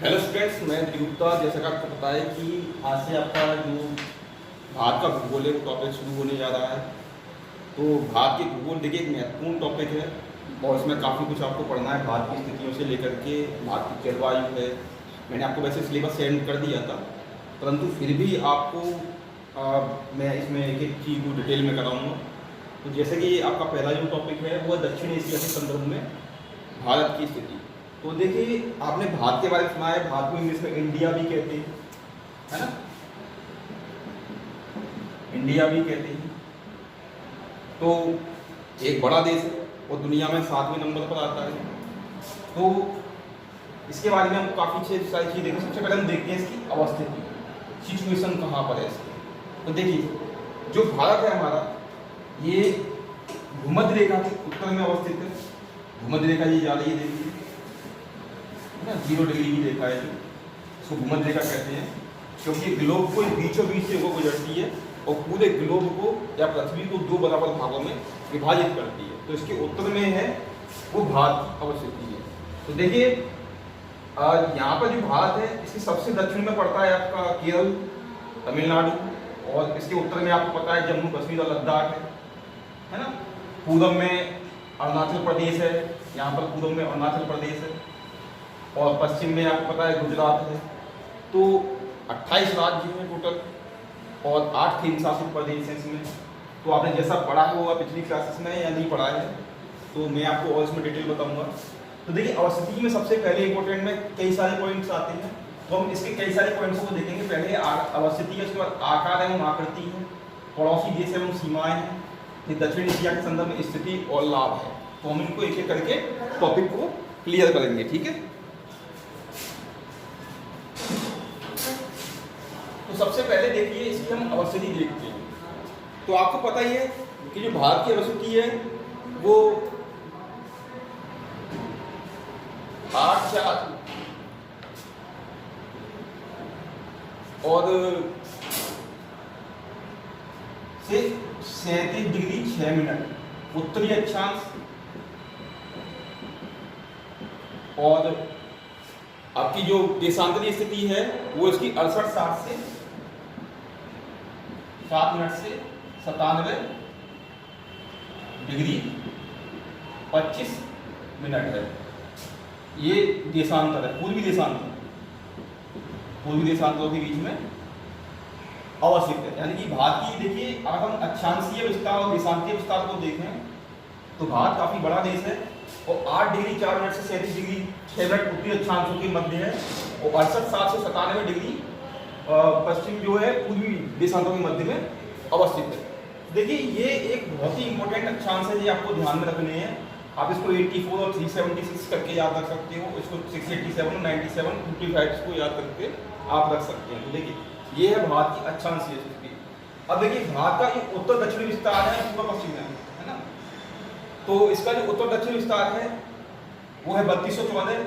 Hello students, मैं गुप्ता। जैसा कि आपको पता है कि आज से आपका जो भारत का भूगोल है वो टॉपिक शुरू होने जा रहा है। तो भारत के भूगोल देखिए एक महत्वपूर्ण टॉपिक है और इसमें काफ़ी कुछ आपको पढ़ना है। भारत की स्थितियों से लेकर के भारत की जलवायु है। मैंने आपको वैसे सिलेबस सेंड कर दिया था, परंतु फिर भी आपको मैं इसमें एक एक चीज़ को डिटेल में कराऊँगा। तो जैसे कि आपका पहला जो टॉपिक है वो दक्षिण एशिया के संदर्भ में भारत की स्थिति। तो देखिए, आपने भारत के बारे में सुना है, भारत को इंग्लिश में इंडिया भी कहते हैं, है ना। इंडिया भी कहते हैं। तो एक बड़ा देश है और दुनिया में 7वें नंबर पर आता है। तो इसके बारे में हम काफ़ी सारी चीज़ देखें। सबसे पहले हम देखते हैं इसकी अवस्थिति, सिचुएशन कहाँ पर है इसकी। तो देखिए, जो भारत है हमारा, ये भूमध्य रेखा के उत्तर में अवस्थित है। भूमध्य रेखा ये जा रही है, देखिए ना, 0 डिग्री की रेखा है जो, इसको भूमध्य रेखा कहते हैं, क्योंकि ग्लोब को बीचों बीच से वो गुजरती है और पूरे ग्लोब को या पृथ्वी को 2 बराबर भागों में विभाजित करती है। तो इसके उत्तर में है वो भारत की अवस्थिति है। तो देखिए, यहाँ पर जो भारत है इसके सबसे दक्षिण में पड़ता है आपका केरल, तमिलनाडु, और इसके उत्तर में आपको पता है जम्मू कश्मीर और लद्दाख है ना। पूर्व में अरुणाचल प्रदेश है, यहाँ पर पूर्व में अरुणाचल प्रदेश है, और पश्चिम में आपको पता है गुजरात है। तो 28 राज्य हैं टोटल और 8 केंद्र शासित प्रदेश हैं इसमें। तो आपने जैसा पढ़ा होगा पिछली क्लासेस में या नहीं पढ़ा है, तो मैं आपको और इसमें डिटेल बताऊंगा। तो देखिए, अवस्थिति में सबसे पहले इंपॉर्टेंट में कई सारे पॉइंट्स आते हैं, तो हम इसके कई सारे पॉइंट्स को देखेंगे। पहले अवस्थिति है, उसके बाद आकार एवं आकृति है, पड़ोसी देश एवं सीमाएं हैं, फिर दक्षिण एशिया के संदर्भ में स्थिति और लाभ है। तो हम इनको एक एक करके टॉपिक को क्लियर करेंगे, ठीक है। तो सबसे पहले देखिए, इसकी हम अवस्थिति देखते हैं। तो आपको पता ही है कि जो भारत की अवस्थिति है वो 8/4 और से 37 डिग्री 6 मिनट उत्तरी अक्षांश, और आपकी जो देशांतरीय स्थिति है वो इसकी 68/60 से 7 मिनट से 97 डिग्री 25 मिनट है। ये देशांतर है, पूर्वी देशांतरों के बीच में अवस्थित है। यानी कि भारत की देखिए, अगर हम अक्षांशीय विस्तार और देशांतीय विस्तार को देखें तो भारत काफी बड़ा देश है और 8 डिग्री 4 मिनट से 37 डिग्री 6 मिनट उत्तरी अक्षांशों के मध्य है, और 68/60 से 97 डिग्री पश्चिम जो है पूर्वी देशांतरों के मध्य में अवस्थित है। देखिए, ये एक बहुत ही इंपॉर्टेंट अक्षांश है, ये आपको ध्यान में रखने हैं। आप इसको 84 और 376 करके याद रख सकते हो, इसको 687, 97, 55 को याद करके आप रख सकते हैं। तो देखिए, ये है भारत की अक्षांशीय स्थिति। अब देखिए, भारत का ये उत्तर दक्षिण विस्तार है, पूर्व पश्चिम है ना। तो इसका जो उत्तर दक्षिण विस्तार है वो है 3214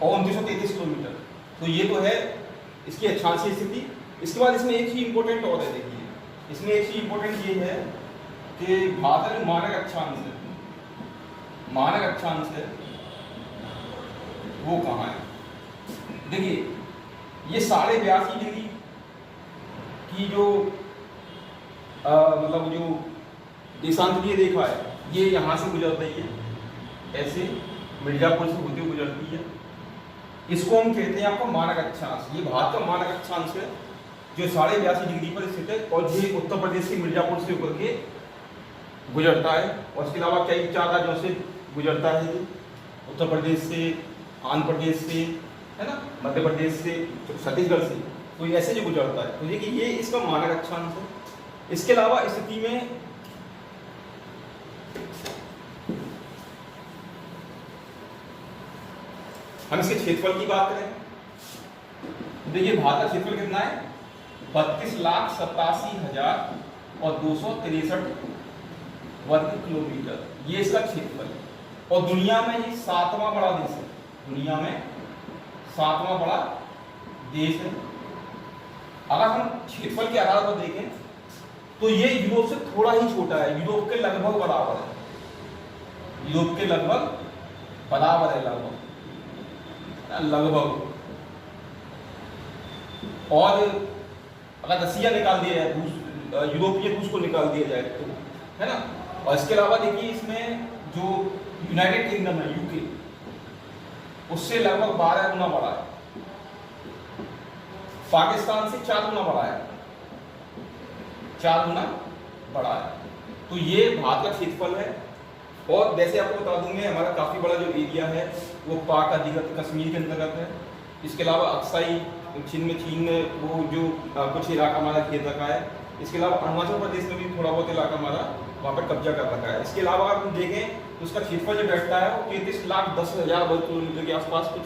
और 2933 किलोमीटर। तो ये तो है इसकी अक्षांशीय स्थिति। इसके बाद इसमें एक ही इंपॉर्टेंट और है, देखिए इसमें एक ही इंपॉर्टेंट ये है कि भारत में मानक अक्षांश है वो कहाँ है। देखिए, ये 82.5 डिग्री की जो मतलब जो देशांतरीय रेखा है ये यहाँ से गुजर रही है, ऐसे मिर्जापुर से होती हुई गुजरती है। इसको हम कहते हैं आपका मानक अक्षांश। ये भारत का मानक अक्षांश है जो 82.5 डिग्री पर स्थित है, और ये उत्तर प्रदेश के मिर्जापुर से होकर के गुजरता है। और इसके अलावा कई 4 राज्यों से गुजरता है, उत्तर प्रदेश से, आंध्र प्रदेश से, है ना, मध्य प्रदेश से, छत्तीसगढ़ से, तो ऐसे जो गुजरता है। तो देखिए, ये इसका मानक अक्षांश है। इसके अलावा स्थिति में हम इसके क्षेत्रफल की बात करें, देखिए भारत का क्षेत्रफल कितना है, 32,87,263 वर्ग किलोमीटर, ये इसका क्षेत्रफल है। और दुनिया में ये 7वां बड़ा देश है, दुनिया में 7वां बड़ा देश है। अगर हम क्षेत्रफल के आधार पर देखें तो ये यूरोप से थोड़ा ही छोटा है, यूरोप के लगभग बराबर है। यूरोप के लगभग बराबर है, लगभग। और अगर रसिया निकाल दिया जाए, यूरोपीय रूस को निकाल दिया जाए तो, है ना। और इसके अलावा देखिए इसमें जो यूनाइटेड किंगडम है, यूके, उससे लगभग 12 गुना बड़ा है, पाकिस्तान से 4 गुना बड़ा है, 4 गुना बड़ा है। तो ये भारत का क्षेत्रफल है। और वैसे आपको बता दूंगे हमारा काफ़ी बड़ा जो एरिया है वो पाक अधिकृत कश्मीर के अंतर्गत है। इसके अलावा अक्साई चीन में वो जो कुछ इलाका हमारा घेर रखा है। इसके अलावा अरुणाचल प्रदेश में भी थोड़ा बहुत इलाका हमारा वहाँ पर कब्जा कर रखा है। इसके अलावा अगर हम देखें तो उसका क्षेत्रफल जो बैठता है वो 33,10,000 वर्ग किलोमीटर के आसपास कुछ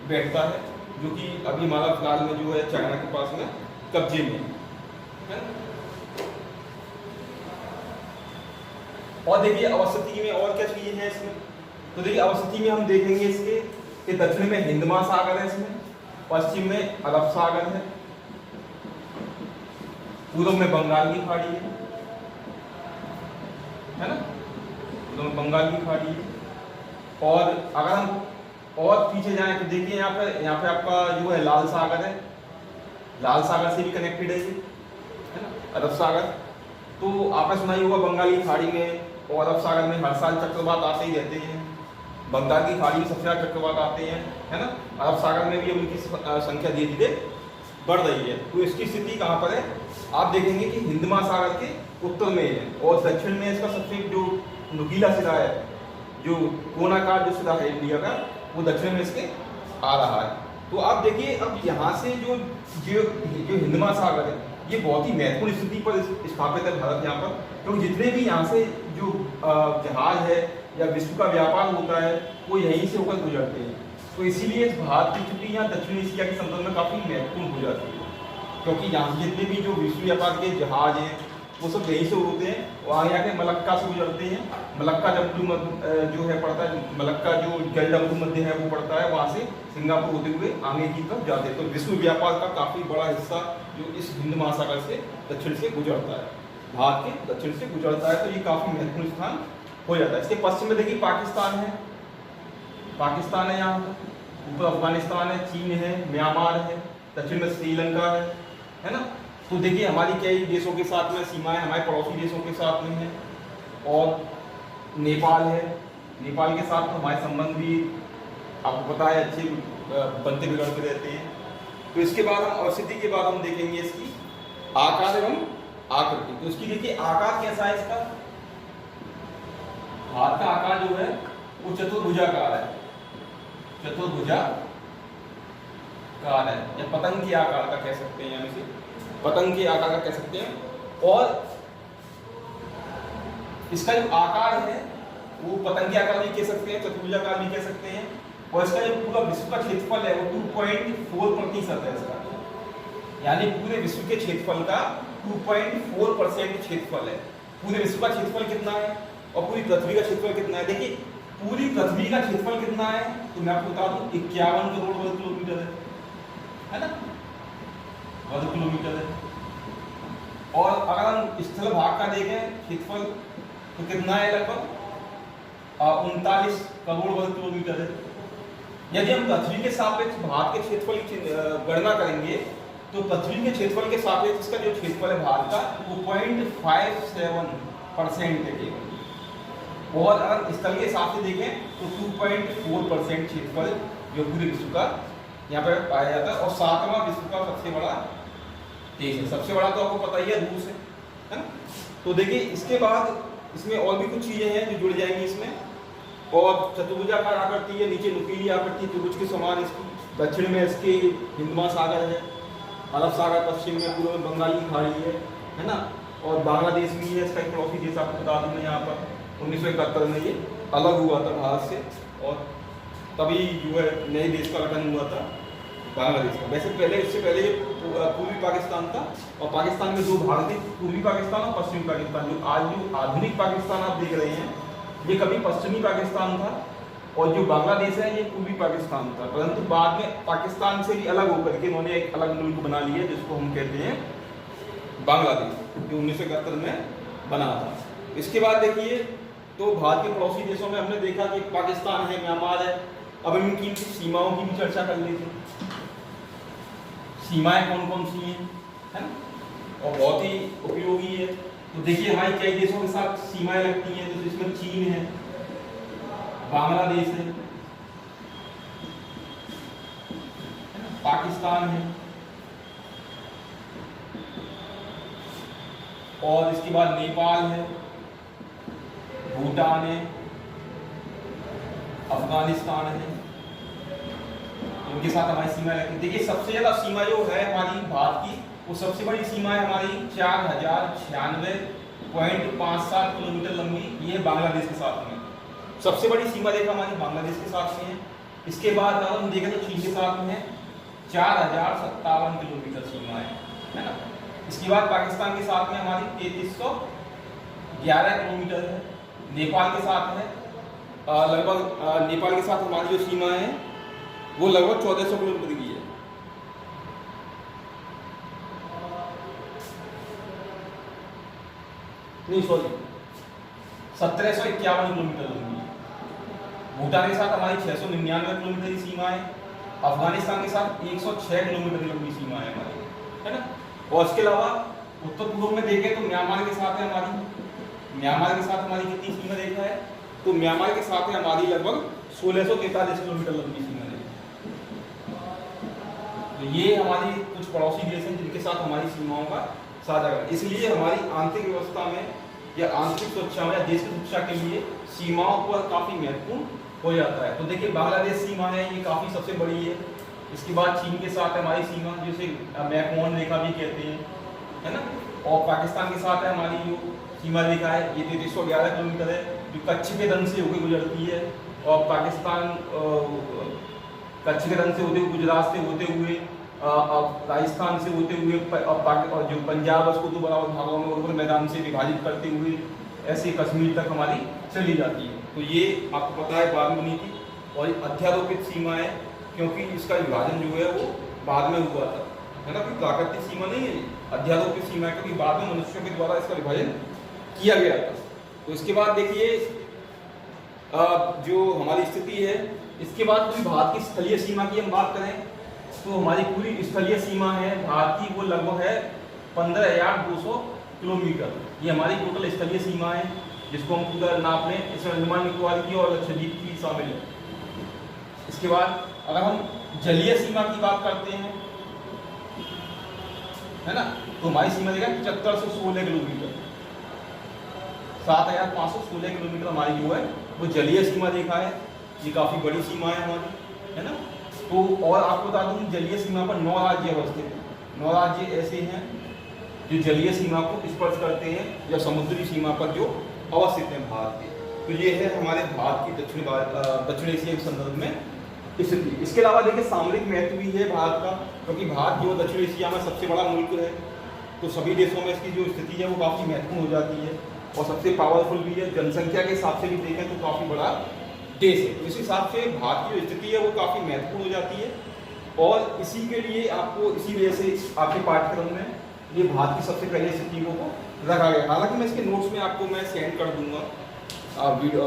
बैठता है, जो कि अभी हमारा फिलहाल में जो है चाइना के पास में कब्जे में है। और देखिए अवस्थिति में और क्या चीजें हैं इसमें, तो देखिए अवस्थिति में हम देखेंगे इसके कि दक्षिण में हिंद महासागर है, इसमें पश्चिम में अरब सागर है, पूर्व में बंगाल की खाड़ी है ना, पूर्व में बंगाल की खाड़ी है। और अगर हम और पीछे जाएं तो देखिए यहाँ पे आपका जो है लाल सागर है, लाल सागर से भी कनेक्टेड है ये, है ना, अरब सागर। तो आपने सुना ही होगा बंगाल की खाड़ी में और अरब सागर में हर साल चक्रवात आते ही रहते हैं। बंगाल की खाड़ी में सबसे ज़्यादा चक्रवात आते हैं, है ना। अरब सागर में भी उनकी संख्या धीरे धीरे बढ़ रही है। तो इसकी स्थिति कहाँ पर है, आप देखेंगे कि हिंद महासागर के उत्तर में है और दक्षिण में इसका सबसे जो नुकीला सिरा है, जो कोनाकार जो सिरा है इंडिया का, वो दक्षिण में इसके आ रहा है। तो आप देखिए अब यहाँ से जो हिंद महासागर है ये बहुत ही महत्वपूर्ण स्थिति पर स्थापित है भारत यहाँ पर, क्योंकि जितने भी यहाँ से जो जहाज है या विश्व का व्यापार होता है वो यहीं से होकर गुजरते हैं। तो इसीलिए भारत की स्थिति यहाँ दक्षिण एशिया के संदर्भ में काफ़ी महत्वपूर्ण हो जाती है, क्योंकि यहाँ से जितने भी जो विश्व व्यापार के जहाज हैं वो सब यहीं से होते हैं, वहाँ यहाँ के मलक्का से गुजरते हैं। मलक्का जम्मू जो है पड़ता है, मलक्का जो जल जम्मू मध्य है वो पड़ता है, वहाँ से सिंगापुर होते हुए आगे की तरफ जाते हैं। तो विश्व व्यापार का काफ़ी बड़ा हिस्सा जो इस हिंद महासागर से दक्षिण से गुजरता है, भारत के दक्षिण से गुजरता है। तो ये काफ़ी महत्वपूर्ण स्थान हो जाता है। इसके पश्चिम में देखिए पाकिस्तान है, पाकिस्तान है यहाँ पर, ऊपर अफगानिस्तान है, चीन है, म्यांमार है, दक्षिण में श्रीलंका है ना। तो देखिए हमारी कई देशों के साथ में सीमाएं हमारे पड़ोसी देशों के साथ में है। और नेपाल है, नेपाल के साथ तो हमारे संबंध भी आपको पता है अच्छे बनते बिगड़ते रहते हैं। तो इसके बाद हम अवस्थिति के बाद हम देखेंगे इसकी आकार एवं आकृति। तो इसकी देखिए आकार कैसा है इसका, भारत का आकार जो है वो चतुर्भुजाकार है, चतुर्भुजाकार है, या पतंग के आकार का कह सकते हैं, यानी से पतंग के आकार का कह सकते हैं। और इसका जो आकार है वो पतंग के आकार भी कह सकते हैं, चतुर्भुजाकार भी कह सकते हैं। और इसका जो पूरा विश्व का क्षेत्रफल है वो 2.4% है इसका, यानी पूरे विश्व के क्षेत्रफल का 2.4% क्षेत्रफल है। पूरे विश्व का क्षेत्रफल कितना है और पूरी पृथ्वी का क्षेत्रफल कितना है, देखिए पूरी पृथ्वी का क्षेत्रफल कितना है तो मैं आपको बता दूं 51 करोड़ वर्ग किलोमीटर है ना, वर्ग किलोमीटर है। और अगर हम स्थल भाग का देखें क्षेत्रफल तो कितना है, लगभग 39 करोड़ वर्ग किलोमीटर है। यदि हम पृथ्वी के सापेक्ष भारत के क्षेत्रफल की गणना करेंगे तो पृथ्वी के क्षेत्रफल के सापेक्ष इसका जो क्षेत्रफल है भारत का वो 0.57% है केवल। और अगर स्थल के हिसाब से देखें तो 2.4% क्षेत्रफल जो पूरे विश्व का यहाँ पर पाया जाता है। और 7वां विश्व का सबसे बड़ा देश है, सबसे बड़ा तो आपको पता ही है रूस है ना। तो देखिए इसके बाद इसमें और भी कुछ चीज़ें हैं जो जुड़ जाएंगी इसमें। और चतुर्भुजाकार आकृति है, नीचे नुकीली आकृति त्रिभुज के समान इसकी, दक्षिण में इसके हिंद महासागर है, अरब सागर पश्चिम में, पूर्व में बंगाल की खाड़ी है ना। और बांग्लादेश भी है इसका एक पड़ोसी देश, आपको बता दूं मैं यहाँ पर 1971 में ये अलग हुआ था भारत से और तभी जो है नए देश का गठन हुआ था बांग्लादेश का। वैसे पहले इससे पहले ये पूर्वी पाकिस्तान था और पाकिस्तान में दो भाग थे, पूर्वी पाकिस्तान और पश्चिमी पाकिस्तान। जो आज जो आधुनिक पाकिस्तान आप देख रहे हैं ये कभी पश्चिमी पाकिस्तान था और जो बांग्लादेश है ये पूर्वी पाकिस्तान था, परंतु बाद में पाकिस्तान से भी अलग होकर के उन्होंने एक अलग मुल्क बना लिया जिसको हम कहते हैं बांग्लादेश, जो 1971 में बना था। इसके बाद देखिए तो भारत के पड़ोसी देशों में हमने देखा कि पाकिस्तान है, म्यांमार है। अब हम इनकी सीमाओं की भी चर्चा कर लेते हैं। सीमाएं कौन कौन सी हैं, है ना, और बहुत ही उपयोगी है। तो देखिए हमारी कई देशों के साथ सीमाएं लगती हैं, तो इसमें चीन है, बांग्लादेश है, पाकिस्तान है, और इसके बाद नेपाल है, भूटान है, अफगानिस्तान है, उनके साथ हमारी सीमा लगती है। देखिए सबसे ज़्यादा सीमा जो है हमारी भारत की, वो सबसे बड़ी सीमा है हमारी 4096.57 किलोमीटर लंबी, ये बांग्लादेश के साथ में सबसे बड़ी सीमा रेखा हमारी बांग्लादेश के साथ में है। इसके बाद अगर हम देखें तो चीन के साथ में है 4057 किलोमीटर सीमा है ना। इसके बाद पाकिस्तान के साथ में हमारी 3311 किलोमीटर है। नेपाल के साथ है लगभग नेपाल के साथ हमारी जो सीमा है वो लगभग 1400 किलोमीटर की है। नहीं सॉरी 1751 किलोमीटर लंबी है। भूटान के साथ हमारी 699 किलोमीटर की सीमा है। अफगानिस्तान के साथ 106 किलोमीटर की लंबी सीमा है हमारी, है ना। और इसके अलावा उत्तर पूर्व में देखें तो म्यांमार के साथ है हमारी, म्यांमार के साथ हमारी कितनी सीमा रेखा है, तो म्यांमार के साथ है हमारी लगभग 1643 किलोमीटर लंबी सीमा रेखा। तो ये हमारी कुछ पड़ोसी देश हैं जिनके साथ हमारी सीमाओं का साझा है। इसलिए हमारी आंतरिक व्यवस्था में या आंतरिक सुरक्षा में या देश की सुरक्षा के लिए सीमाओं पर काफ़ी महत्वपूर्ण हो जाता है। तो देखिए बांग्लादेश सीमा है, ये काफ़ी सबसे बड़ी है। इसके बाद चीन के साथ हमारी सीमा जिसे मैकमोहन रेखा भी कहते हैं, है ना। और पाकिस्तान के साथ है हमारी जो सीमा रेखा है ये 3311 किलोमीटर है, जो कच्छ के रन से होकर गुजरती है। और पाकिस्तान कच्छ के रन से होते हुए, गुजरात से होते हुए, राजस्थान से होते हुए और जो पंजाब उसको तो बराबर भागों में और मैदान से विभाजित करते हुए ऐसे कश्मीर तक हमारी चली जाती है। तो ये आपको पता है बाद में बनी थी। और अध्यारोपित सीमा है क्योंकि इसका विभाजन जो है वो बाद में हुआ था, है ना। कोई प्राकृतिक सीमा नहीं है, अध्यारोपित सीमा है क्योंकि बाद में मनुष्यों के द्वारा इसका विभाजन किया गया था। तो इसके बाद देखिए जो हमारी स्थिति है, इसके बाद पूरी भारत की स्थलीय सीमा की हम बात करें तो हमारी पूरी स्थलीय सीमा है भारत की वो लगभग है 15,200 किलोमीटर। ये हमारी टोटल स्थलीय सीमा है जिसको हम पूरा नाप लें। इसमें अंडमान निकोबार की और लक्षद्वीप की शामिल है। इसके बाद अगर हम जलीय सीमा की बात करते हैं, है ना, तो हमारी सीमा देखा 7516 किलोमीटर, 7516 किलोमीटर हमारी जो है वो जलीय सीमा देखा है। ये काफ़ी बड़ी सीमा है हमारी, है ना। तो और आपको बता दूं जलीय सीमा पर 9 राज्य अवस्थित हैं। 9 राज्य ऐसे हैं जो जलीय सीमा को स्पर्श करते हैं या समुद्री सीमा पर जो अवस्थित हैं भारत के। तो ये है हमारे भारत की दक्षिण एशिया के संदर्भ में स्थिति। इसके अलावा देखिए सामरिक महत्व भी है भारत का, क्योंकि भारत जो दक्षिण एशिया में सबसे बड़ा मुल्क है, तो सभी देशों में इसकी जो स्थिति है वो काफ़ी महत्वपूर्ण हो जाती है और सबसे पावरफुल भी है। जनसंख्या के हिसाब से भी देखें तो काफ़ी बड़ा देश है। तो इस हिसाब से भारत की जो स्थिति है वो काफ़ी महत्वपूर्ण हो जाती है। और इसी के लिए आपको इसी वजह से आपके पाठ्यक्रम में ये भारत की सबसे पहले स्थिति को रखा गया। हालांकि मैं इसके नोट्स में आपको मैं सेंड कर दूंगा, वीडियो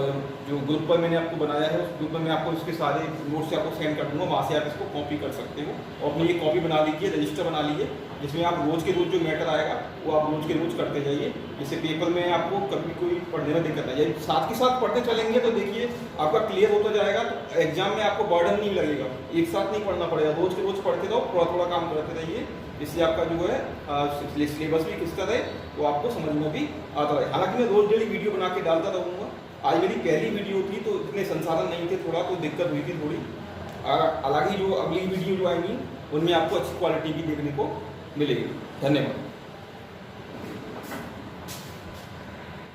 जो ग्रुप पर मैंने आपको बनाया है उस ग्रुप में मैं आपको इसके सारे नोट्स से आपको सेंड कर दूंगा, वहाँ से आप इसको कॉपी कर सकते हो। और अपनी ये कॉपी बना लीजिए, रजिस्टर बना लीजिए, जिसमें आप रोज़ के रोज़ जो मैटर आएगा वो आप रोज़ के रोज़ करते जाइए, जिससे पेपर में आपको कभी कोई पढ़ने में दिक्कत नहीं। साथ के साथ पढ़ते चलेंगे तो देखिए आपका क्लियर होता जाएगा, तो एग्जाम में आपको बर्डन नहीं लगेगा, एक साथ नहीं पढ़ना पड़ेगा। रोज़ के रोज़ पढ़ते रहो, थोड़ा थोड़ा काम करते रहिए, इससे आपका जो है सिलेबस भी किस तरह है वो आपको समझ में भी आता है। हालांकि मैं रोज़ डेली वीडियो बना के डालता रहूँगा। आज मेरी पहली वीडियो थी तो इतने संसाधन नहीं थे, थोड़ा तो दिक्कत हुई थी थोड़ी। हालांकि जो अगली वीडियो जो आएंगी उनमें आपको अच्छी क्वालिटी भी देखने को मिलेगी। धन्यवाद।